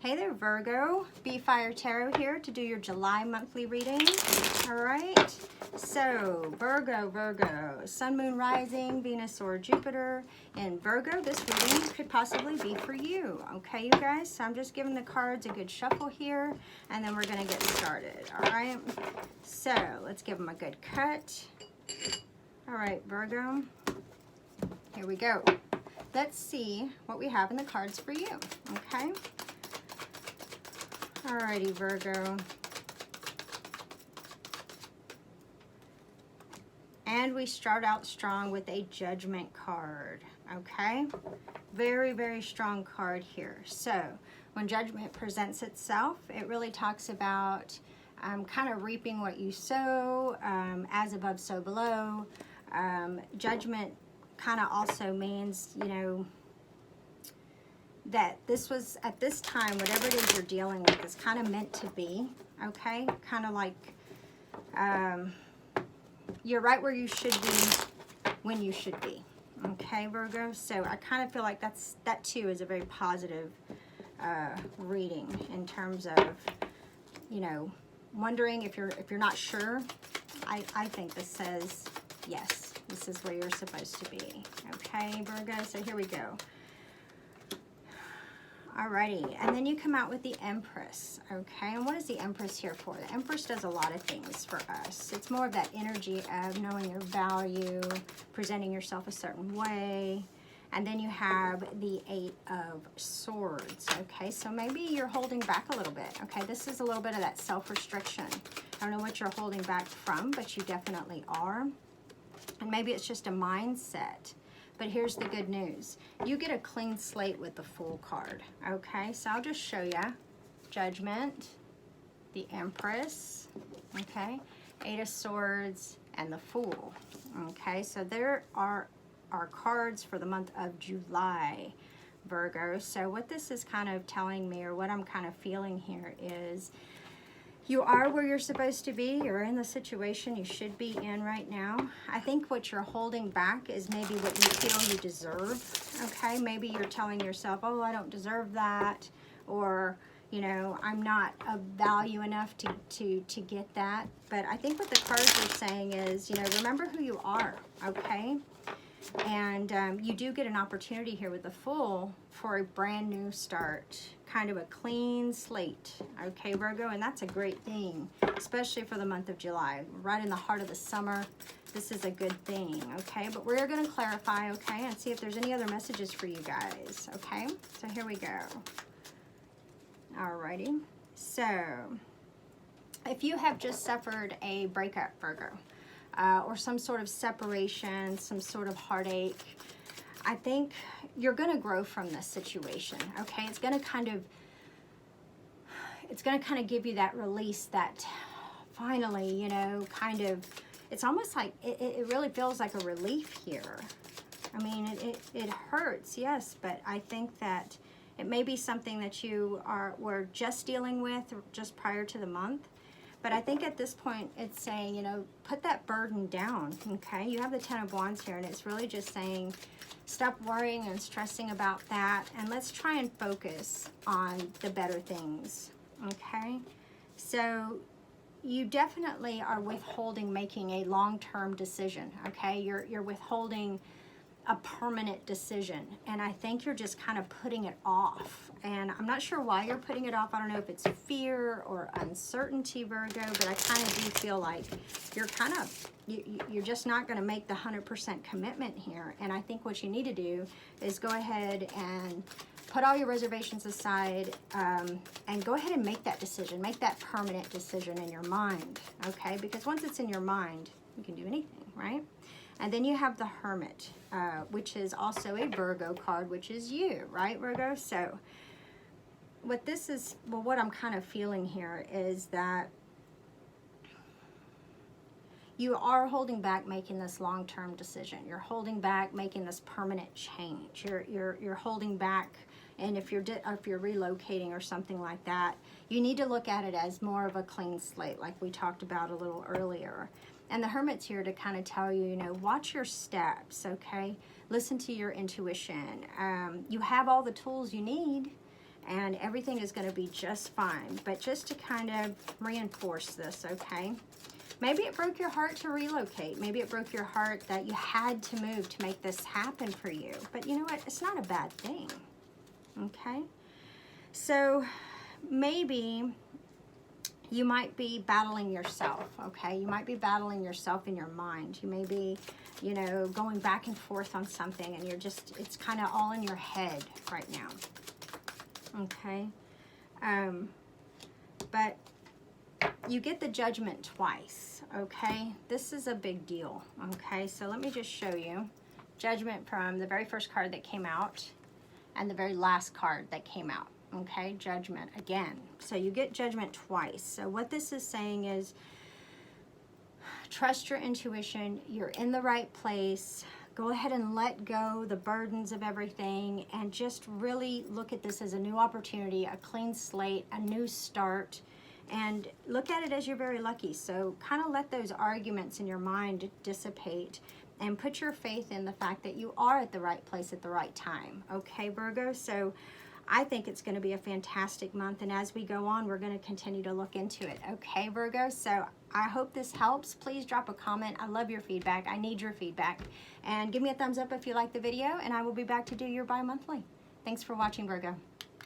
Hey there, Virgo. Be Fire Tarot here to do your July monthly reading. All right. So, Virgo, Sun, Moon, Rising, Venus, or Jupiter in Virgo. This reading could possibly be for you. Okay, you guys? So I'm just giving the cards a good shuffle here, and then we're going to get started. All right. So, let's give them a good cut. All right, Virgo. Here we go. Let's see what we have in the cards for you. Okay. Alrighty, Virgo. And we start out strong with a Judgment card, okay? Very, very strong card here. So, when Judgment presents itself, it really talks about kind of reaping what you sow, as above, so below. Judgment kind of also means, you know, that this was, at this time, whatever it is you're dealing with is kind of meant to be, okay? Kind of like you're right where you should be when you should be, okay, Virgo? So I kind of feel like that too is a very positive reading in terms of, you know, wondering if you're not sure. I think this says, yes, this is where you're supposed to be, okay, Virgo? So here we go. Alrighty, and then you come out with the Empress, okay? And what is the Empress here for? The Empress does a lot of things for us. It's more of that energy of knowing your value, presenting yourself a certain way. And then you have the Eight of Swords, okay? So maybe you're holding back a little bit, okay? This is a little bit of that self-restriction. I don't know what you're holding back from, but you definitely are. And maybe it's just a mindset. But here's the good news. You get a clean slate with the Fool card, okay? So I'll just show you. Judgment, the Empress, okay? Eight of Swords, and the Fool, okay? So there are our cards for the month of July, Virgo. So what this is kind of telling me, or what I'm kind of feeling here, is you are where you're supposed to be. You're in the situation you should be in right now. I think what you're holding back is maybe what you feel you deserve, okay? Maybe you're telling yourself, oh, I don't deserve that, or, you know, I'm not of value enough to get that. But I think what the cards are saying is, you know, remember who you are, okay? And you do get an opportunity here with the Fool for a brand new start, kind of a clean slate, okay, Virgo? And that's a great thing, especially for the month of July. Right in the heart of the summer, this is a good thing, okay? But we're going to clarify, okay, and see if there's any other messages for you guys, okay? So here we go. Alrighty. So, if you have just suffered a breakup, Virgo, or some sort of separation, some sort of heartache, I think you're going to grow from this situation, okay? It's going to kind of give you that release, that finally, you know, kind of, it's almost like, it really feels like a relief here. I mean, it hurts, yes, but I think that it may be something that you were just dealing with just prior to the month. But I think at this point, it's saying, you know, put that burden down, okay? You have the Ten of Wands here, and it's really just saying, stop worrying and stressing about that, and let's try and focus on the better things, okay? So you definitely are withholding making a long-term decision, okay? You're withholding a permanent decision, and I think you're just kind of putting it off. And I'm not sure why you're putting it off. I don't know if it's fear or uncertainty, Virgo, but I kind of do feel like you're kind of, you're just not going to make the 100% commitment here. And I think what you need to do is go ahead and put all your reservations aside, and go ahead and make that decision, make that permanent decision in your mind, okay? Because once it's in your mind, you can do anything, right? And then you have the Hermit, which is also a Virgo card, which is you, right, Virgo? So what this is, well, what I'm kind of feeling here is that you are holding back making this long-term decision. You're holding back making this permanent change. You're holding back, and if you're relocating or something like that, you need to look at it as more of a clean slate, like we talked about a little earlier. And the Hermit's here to kind of tell you, you know, watch your steps, okay? Listen to your intuition. You have all the tools you need, and everything is going to be just fine. But just to kind of reinforce this, okay? Maybe it broke your heart to relocate. Maybe it broke your heart that you had to move to make this happen for you. But you know what? It's not a bad thing, okay? So maybe you might be battling yourself, okay? You might be battling yourself in your mind. You may be, you know, going back and forth on something, and you're just, it's kind of all in your head right now, okay? But you get the Judgment twice, okay? This is a big deal, okay? So let me just show you Judgment from the very first card that came out and the very last card that came out, okay? Judgment again. So you get Judgment twice. So what this is saying is, trust your intuition. You're in the right place. Go ahead and let go the burdens of everything and just really look at this as a new opportunity, a clean slate, a new start, and look at it as you're very lucky. So kind of let those arguments in your mind dissipate and put your faith in the fact that you are at the right place at the right time, okay, Virgo? So I think it's going to be a fantastic month, and as we go on, we're going to continue to look into it, okay, Virgo? So I hope this helps. Please drop a comment. I love your feedback. I need your feedback. And give me a thumbs up if you like the video, and I will be back to do your bi-monthly. Thanks for watching, Virgo.